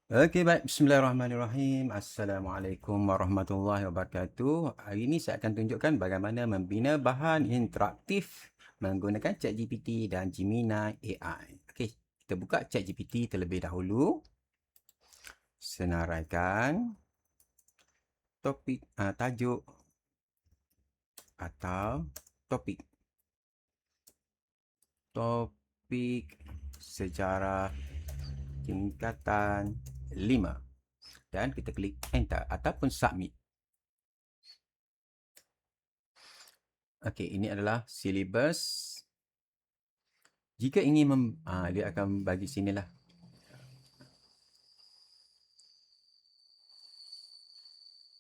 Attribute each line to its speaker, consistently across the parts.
Speaker 1: Okey, baik. Bismillahirrahmanirrahim. Assalamualaikum warahmatullahi wabarakatuh. Hari ini saya akan tunjukkan bagaimana membina bahan interaktif menggunakan ChatGPT dan Gemini AI. Okey, kita buka ChatGPT terlebih dahulu. Senaraikan tajuk atau topik. Topik sejarah tingkatan 5 dan kita klik enter ataupun submit. Okey, ini adalah silibus. Jika ingin dia akan bagi sinilah.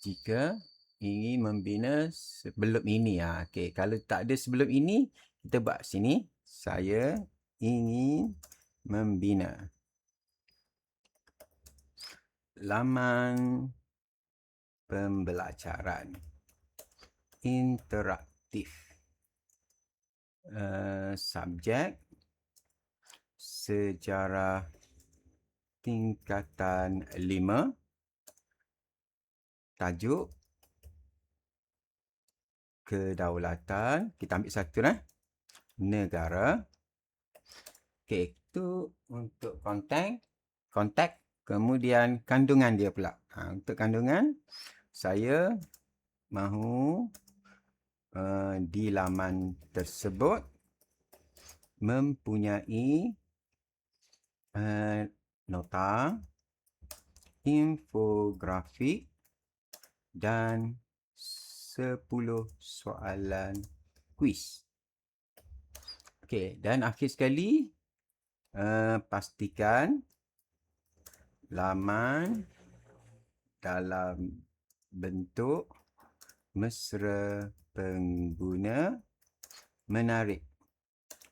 Speaker 1: Jika ingin membina sebelum ini, okey, kalau tak ada sebelum ini, kita buat sini. Saya ingin membina laman pembelajaran interaktif. Subjek sejarah tingkatan 5. Tajuk kedaulatan. Kita ambil satu negara. Okey, itu untuk kontak. Kemudian kandungan dia pula. Untuk kandungan, saya mahu di laman tersebut mempunyai nota, infografik dan 10 soalan kuis. Okey, dan akhir sekali, pastikan laman dalam bentuk mesra pengguna menarik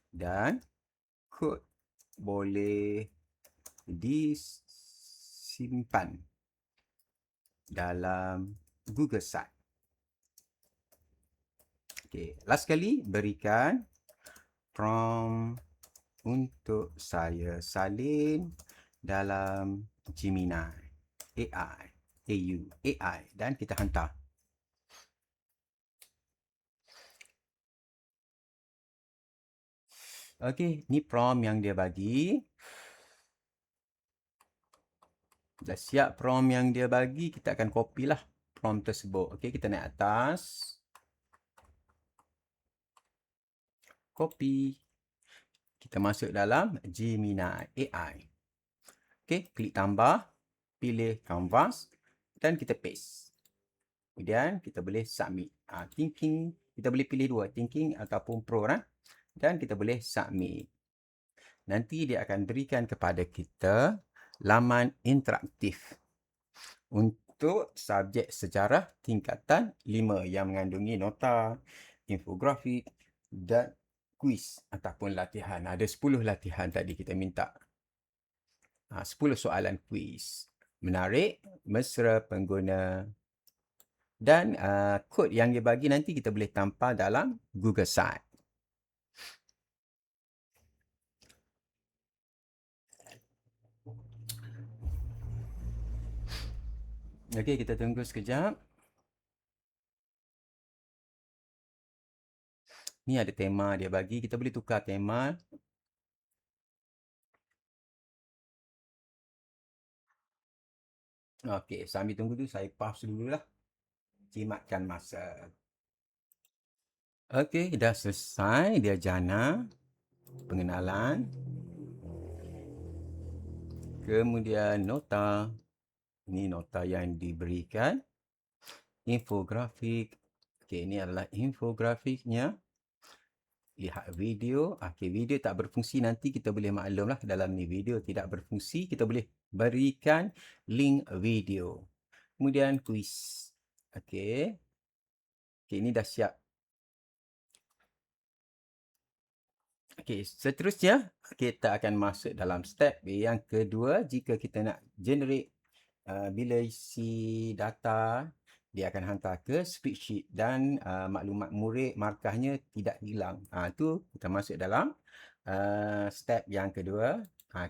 Speaker 1: dan kod boleh disimpan dalam Google Site. Okey, last sekali berikan prompt untuk saya salin dalam Gemini AI dan kita hantar. Okey, ni prompt yang dia bagi. Dah siap prompt yang dia bagi, kita akan copy lah prompt tersebut. Okey, kita naik atas. Copy. Kita masuk dalam Gemini AI. Okey, klik tambah, pilih canvas dan kita paste. Kemudian kita boleh submit. Thinking, kita boleh pilih dua, thinking ataupun pro dan kita boleh submit. Nanti dia akan berikan kepada kita laman interaktif untuk subjek sejarah tingkatan 5 yang mengandungi nota, infografik dan kuis ataupun latihan. Ada 10 latihan tadi kita minta. 10 soalan kuis. Menarik, mesra pengguna dan kod yang dia bagi nanti kita boleh tampal dalam Google Site. Okey, kita tunggu sekejap. Ni ada tema dia bagi, kita boleh tukar tema. Okey, sambil tunggu tu saya pause dululah. Jimatkan masa. Okey, dah selesai dia jana pengenalan. Kemudian nota. Ini nota yang diberikan. Infografik. Okey, ini adalah infografiknya. Lihat video. Okey, video tak berfungsi, nanti kita boleh maklumlah dalam ni video tidak berfungsi, kita boleh berikan link video. Kemudian kuis. Okey. Okey, ini dah siap. Okey, seterusnya kita akan masuk dalam step yang kedua. Jika kita nak generate bila isi data, dia akan hantar ke spreadsheet dan maklumat murid markahnya tidak hilang. Tu kita masuk dalam step yang kedua.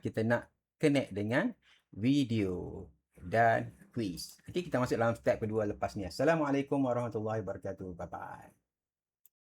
Speaker 1: Kita nak connect dengan video dan quiz. Okey, kita masuk dalam step kedua lepas ni. Assalamualaikum warahmatullahi wabarakatuh. Bye bye.